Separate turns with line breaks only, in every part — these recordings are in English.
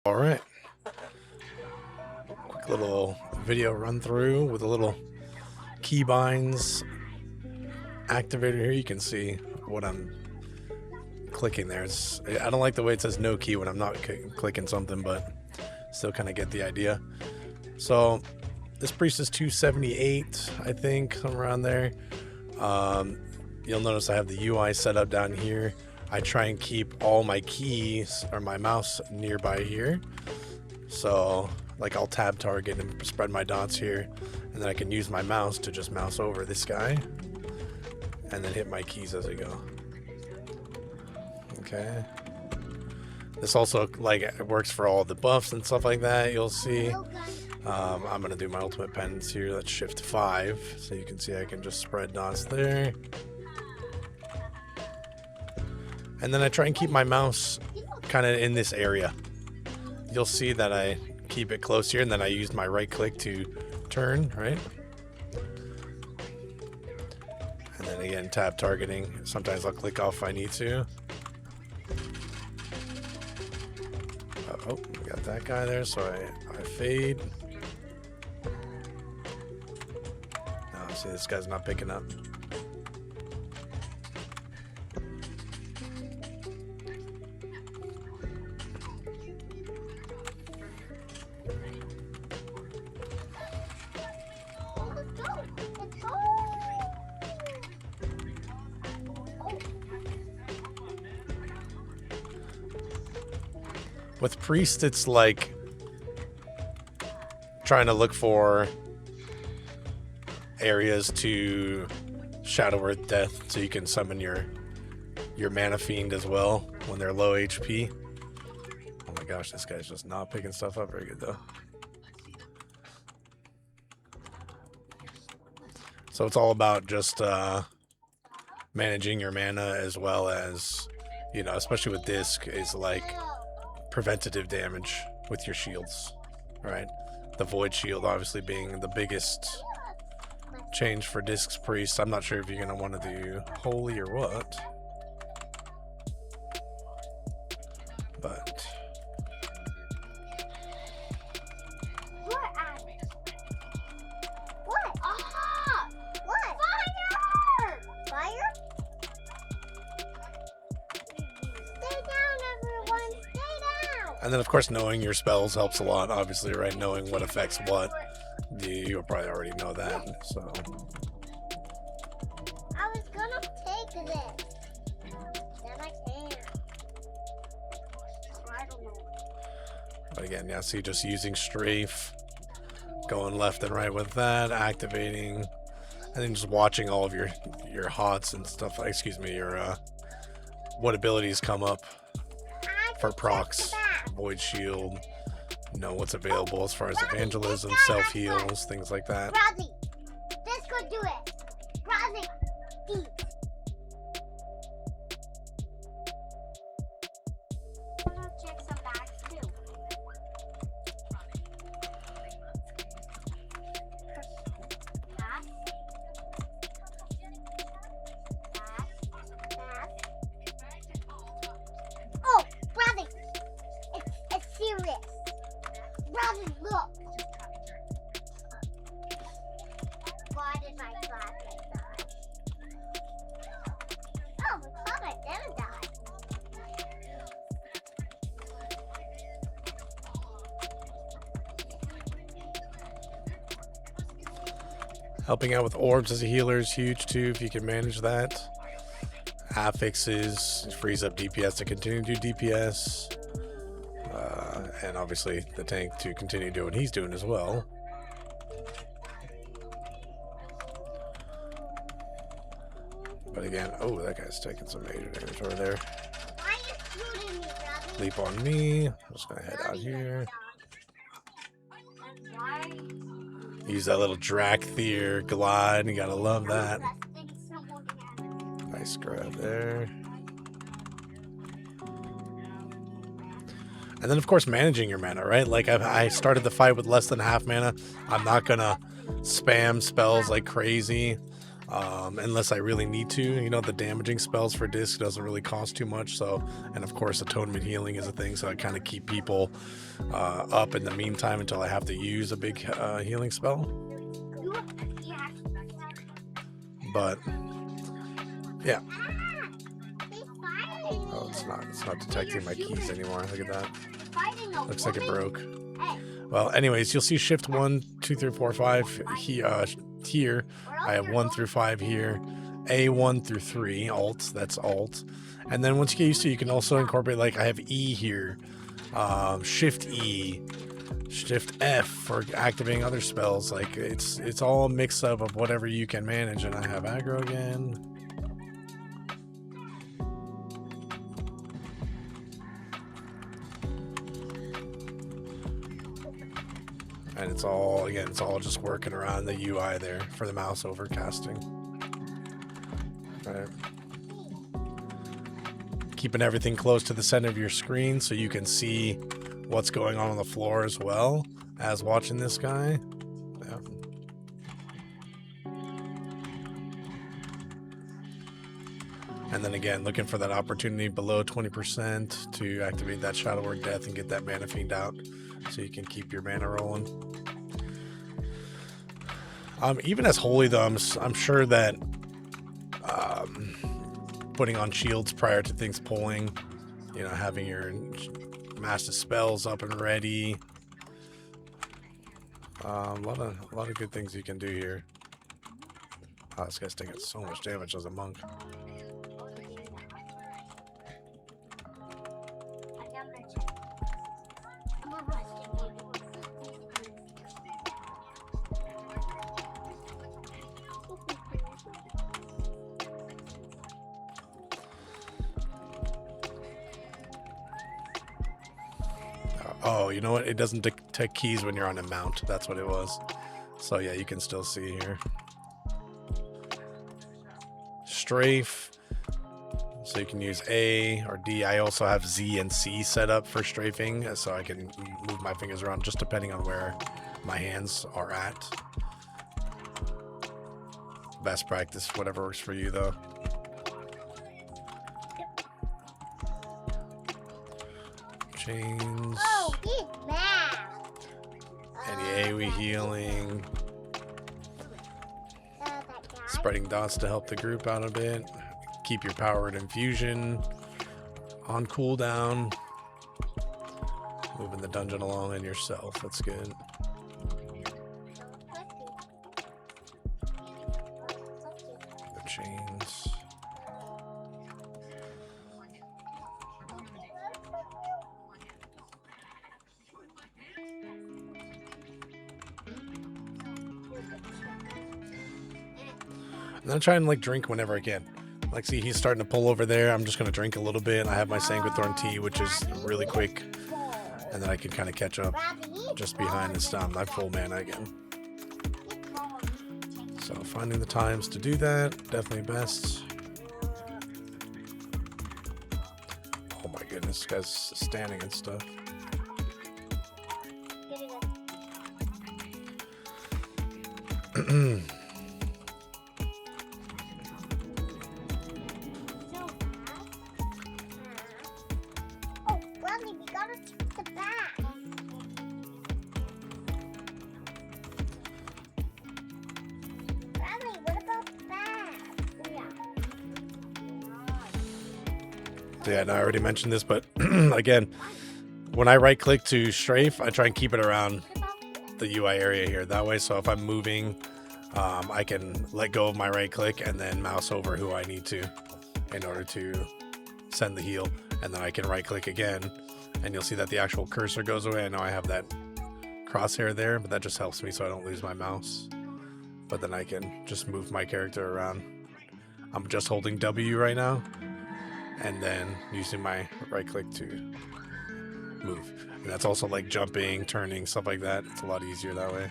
All right, quick little video run through with a little keybinds activator here. You can see what I'm clicking there. I don't like the way it says no key when I'm not clicking something, but still kind of get the idea. So this priest is 278, I think, somewhere around there. You'll notice I have the UI set up down here. I try and keep all my keys or my mouse nearby here. So like I'll tab target and spread my dots here, and then I can use my mouse to just mouse over this guy and then hit my keys as I go. Okay. This also like works for all the buffs and stuff like that, you'll see. I'm gonna do my ultimate pendants here. Let's shift 5 so you can see I can just spread dots there. And then I try and keep my mouse kind of in this area. You'll see that I keep it close here, and then I use my right click to turn, right? And then again, tab targeting. Sometimes I'll click off if I need to. Oh, we got that guy there, so I fade. Oh, see, this guy's not picking up. With priest, it's like trying to look for areas to Shadow Earth Death so you can summon your mana fiend as well when they're low HP. Oh my gosh, this guy's just not picking stuff up very good though. So it's all about just managing your mana, as well as, you know, especially with disc, is like preventative damage with your shields, right? The void shield obviously being the biggest change for disc's priest. I'm not sure if you're going to want to do holy or what, but and then of course knowing your spells helps a lot, obviously, right? Knowing what affects what. You'll probably already know that, so.
I was gonna take this. Then I can't. I don't know.
But again, yeah, see, just using strafe, going left and right with that, activating, and then just watching all of your hots and stuff, excuse me, your what abilities come up for procs. Void shield, know what's available as far as evangelism, self heals, things like that.
Bradley, this could do it. Bradley, deep. I'm gonna check some bags too. Oh, Bradley. It's serious. Bradley, look. Why did my flashlight die? Oh, my flashlight didn't die.
Helping out with orbs as a healer is huge too, if you can manage that. Affixes frees up DPS to continue to do DPS. And obviously the tank to continue doing what he's doing as well. But again, oh, that guy's taking some major damage over there.
Why are you shooting me, Bradley?
Leap on me. I'm just gonna head out here. Use that little Drakthir glide. You gotta love that. Nice grab there. And then, of course, managing your mana, right? Like, I started the fight with less than half mana. I'm not gonna spam spells like crazy. unless I really need to. You know, the damaging spells for disc doesn't really cost too much. So, and of course, atonement healing is a thing. So I kind of keep people up in the meantime until I have to use a big healing spell. But yeah. Oh, it's not detecting my keys anymore. Look at that. Looks like it broke. Well, anyways, you'll see shift 1, 2, 3, 4, 5 here. I have 1 through 5 here. A1 through 3, alt, that's alt. And then once you get used to it, you can also incorporate, like I have E here. Shift E, shift F for activating other spells. Like it's all a mix up of whatever you can manage. And I have aggro again. And it's all just working around the UI there for the mouse over casting. All right. Keeping everything close to the center of your screen so you can see what's going on the floor as well as watching this guy. Yeah. And then again, looking for that opportunity below 20% to activate that Shadow Word Death and get that Mana Fiend out so you can keep your mana rolling. Even as Holy, though, I'm sure that putting on shields prior to things pulling, you know, having your master spells up and ready, a lot of good things you can do here. Oh, this guy's taking so much damage as a monk. Oh, you know what? It doesn't detect keys when you're on a mount. That's what it was. So yeah, you can still see here. Strafe. So you can use A or D. I also have Z and C set up for strafing, so I can move my fingers around just depending on where my hands are at. Best practice, whatever works for you, though. Chains.
Oh, he's mad.
Any AoE healing. Spreading dots to help the group out a bit. Keep your powered infusion on cooldown. Moving the dungeon along and yourself. That's good. The chains. And I'm trying to like drink whenever I can. Like, see, he's starting to pull over there. I'm just going to drink a little bit. I have my Sanguithorn tea, which is really quick. And then I can kind of catch up just behind this time. I'm full mana again. So finding the times to do that, definitely best. Oh my goodness, this guy's standing and stuff. Yeah, no, I already mentioned this, but again, when I right click to strafe, I try and keep it around the UI area here. That way, so if I'm moving, I can let go of my right click and then mouse over who I need to in order to send the heal. And then I can right click again and you'll see that the actual cursor goes away. I know I have that crosshair there, but that just helps me so I don't lose my mouse. But then I can just move my character around. I'm just holding W right now. And then using my right click to move. And that's also like jumping, turning, stuff like that. It's a lot easier that way.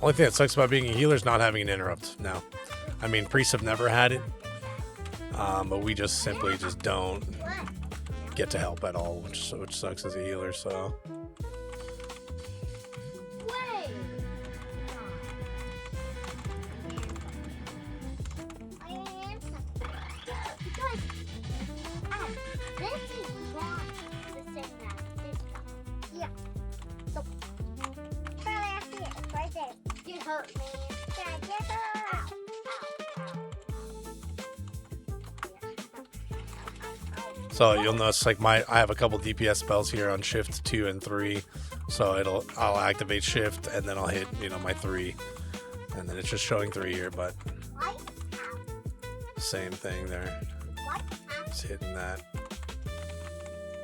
Only thing that sucks about being a healer is not having an interrupt now. I mean, priests have never had it, but we just simply just don't get to help at all, which sucks as a healer. So.
Hurt me.
So you'll notice like I have a couple DPS spells here on shift 2 and 3. So I'll activate shift and then I'll hit, my 3. And then it's just showing 3 here, but same thing there. Just hitting that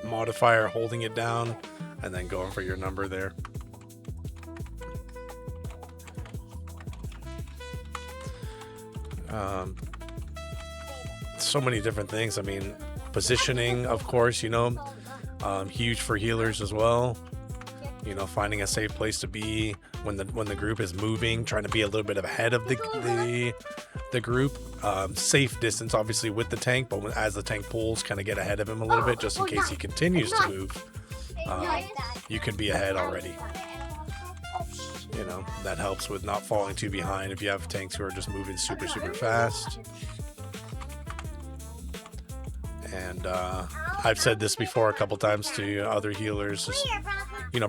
modifier, holding it down, and then going for your number there. So many different things. I mean, positioning, of course, huge for healers as well. Finding a safe place to be when the group is moving, trying to be a little bit ahead of the group. Safe distance, obviously, with the tank, but as the tank pulls, kind of get ahead of him a little bit, just in case he continues to move. You can be ahead already. That helps with not falling too behind if you have tanks who are just moving super, super fast. And I've said this before a couple times to other healers, is,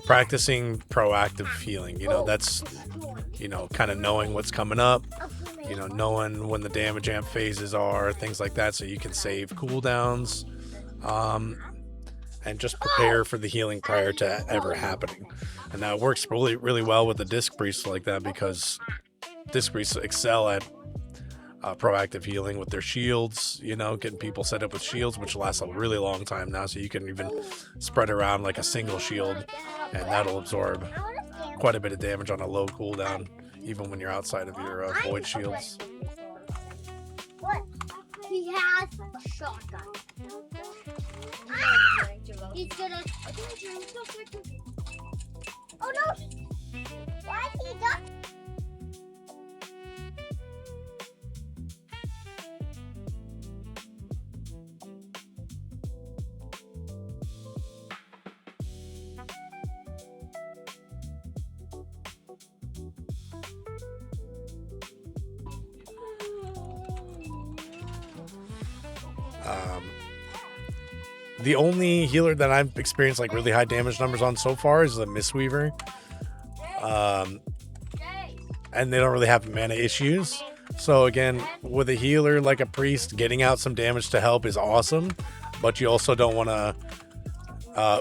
practicing proactive healing. That's, kind of knowing what's coming up, knowing when the damage amp phases are, things like that, so you can save cooldowns, and just prepare for the healing prior to ever happening. And that works really, really well with the disc priests like that, because disc priests excel at proactive healing with their shields, getting people set up with shields, which lasts a really long time now, so you can even spread around like a single shield, and that'll absorb quite a bit of damage on a low cooldown, even when you're outside of your void shields.
What? He has a shotgun. He's gonna. Oh no! Why is he done?
The only healer that I've experienced like really high damage numbers on so far is the Mistweaver. And they don't really have mana issues. So again, with a healer like a priest, getting out some damage to help is awesome, but you also don't want to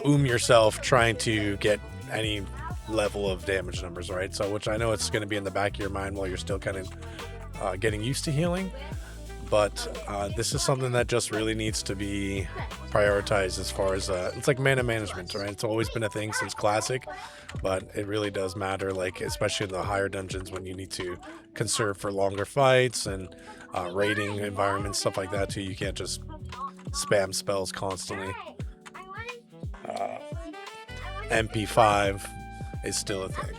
yourself trying to get any level of damage numbers, right? So, which I know it's going to be in the back of your mind while you're still kind of getting used to healing. But this is something that just really needs to be prioritized as far as it's like mana management, right? It's always been a thing since Classic, but it really does matter, like especially in the higher dungeons when you need to conserve for longer fights and raiding environments, stuff like that too. You can't just spam spells constantly. MP5 is still a thing.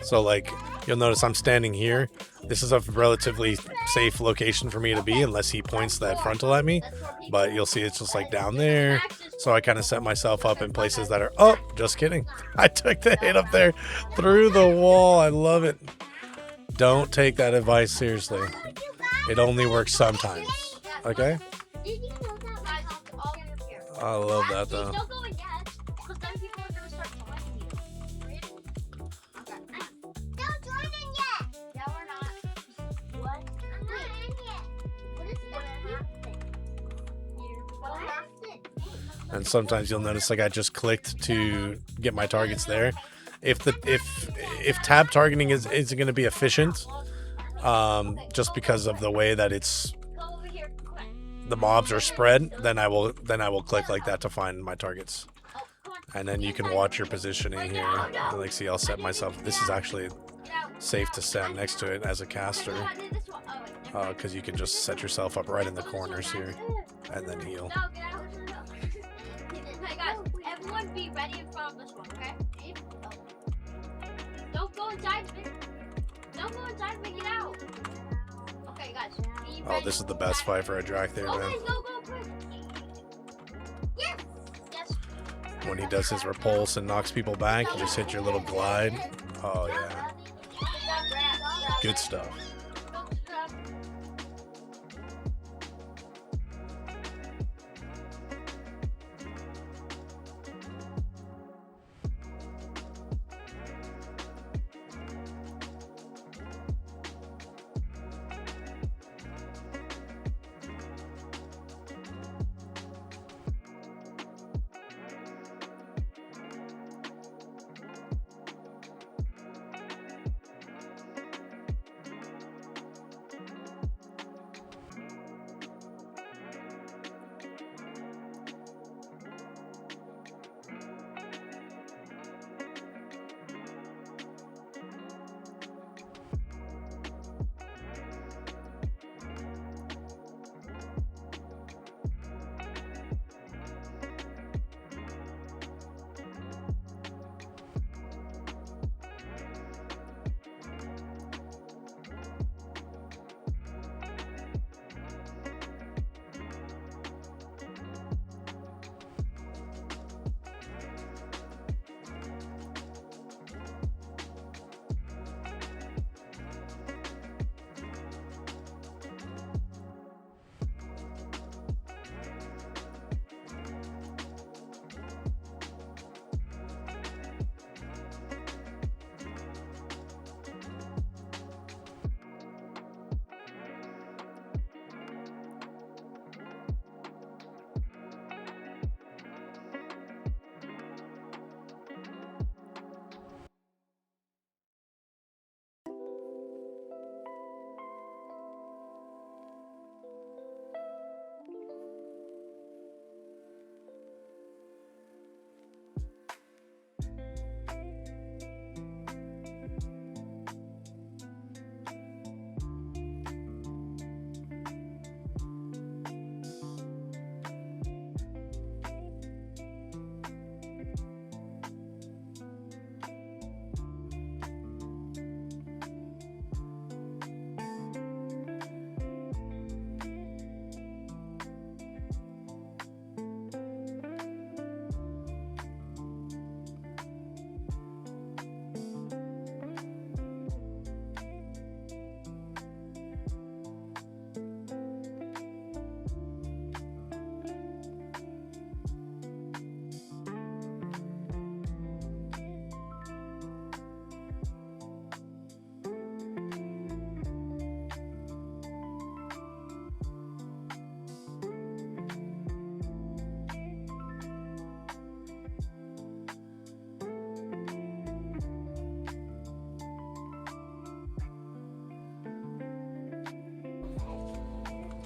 So like you'll notice I'm standing here. This is a relatively safe location for me to be unless he points that frontal at me, but you'll see it's just like down there. So I kind of set myself up in places that are, oh, just kidding. I took the hit up there through the wall. I love it. Don't take that advice seriously. It only works sometimes. Okay? I love that though. And sometimes you'll notice like I just clicked to get my targets there. If tab targeting isn't going to be efficient, just because of the way that the mobs are spread, then I will click like that to find my targets. And then you can watch your positioning here. Like, see, I'll set myself. This is actually safe to stand next to it as a caster, because you can just set yourself up right in the corners here and then heal.
Okay, guys, everyone be ready in front of this one, okay? Don't go inside of it. Don't go inside of it, get out. Okay, guys, be ready.
Oh, this is the best fight for a drag there, man.
Okay, go, quick. Yes. Yes.
When he does his repulse and knocks people back, you just hit your little glide. Oh, yeah. Good stuff.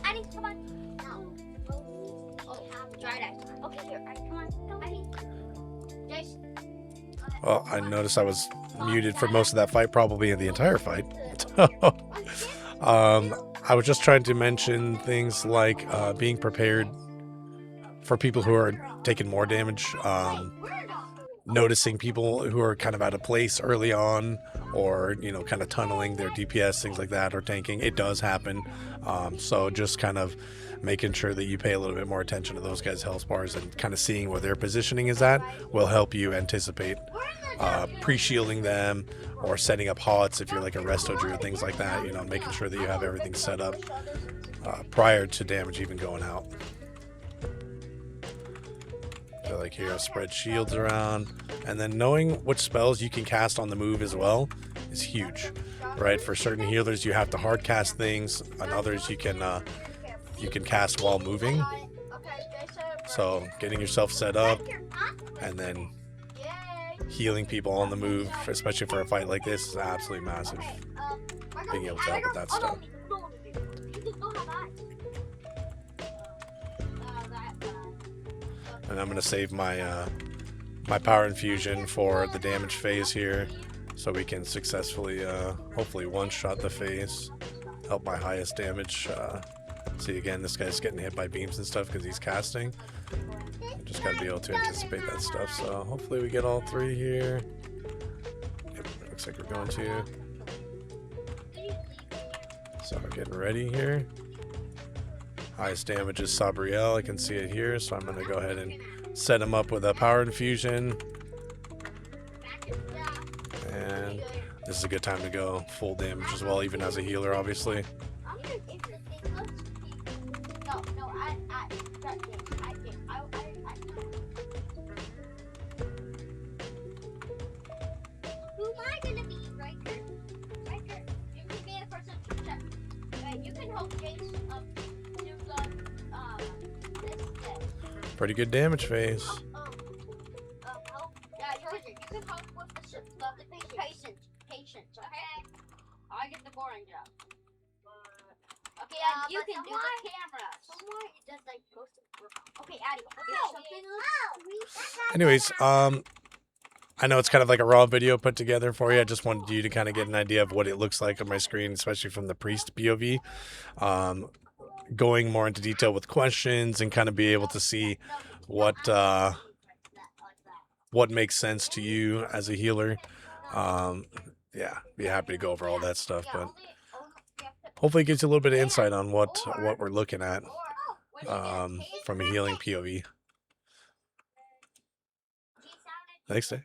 Addy, come on. No. Oh, try that. Okay, here. Addy, come on. Addy. Jason.
Well, I noticed I was muted for most of that fight, probably in the entire fight. I was just trying to mention things like being prepared for people who are taking more damage, noticing people who are kind of out of place early on, or kind of tunneling their DPS, things like that, or tanking. It does happen. So just kind of making sure that you pay a little bit more attention to those guys' health bars and kind of seeing where their positioning is at will help you anticipate pre-shielding them or setting up HOTS if you're like a resto druid, things like that, making sure that you have everything set up prior to damage even going out. So like here, spread shields around, and then knowing which spells you can cast on the move as well is huge, right? For certain healers, you have to hard cast things, and others you can cast while moving. So getting yourself set up and then healing people on the move, especially for a fight like this, is absolutely massive. Being able to help with that stuff. And I'm going to save my my power infusion for the damage phase here, so we can successfully, hopefully one-shot the phase, help my highest damage See, again, this guy's getting hit by beams and stuff because he's casting. Just got to be able to anticipate that stuff. So hopefully we get all 3 here. Yep, looks like we're going to. So we're getting ready here. Highest damage is Sabriel. I can see it here. So I'm going to go ahead and set him up with a power infusion. And this is a good time to go full damage as well, even as a healer, obviously. Pretty good damage phase.
Yeah, you can help with the patience, okay? I get the boring job. Okay, and you can do the camera. Someone just like post it. Okay, Addie.
Anyways, I know it's kind of like a raw video put together for you. I just wanted you to kind of get an idea of what it looks like on my screen, especially from the priest POV. Going more into detail with questions and kind of be able to see what makes sense to you as a healer. Yeah, be happy to go over all that stuff, but hopefully it gives you a little bit of insight on what we're looking at from a healing POV. Thanks, Dave.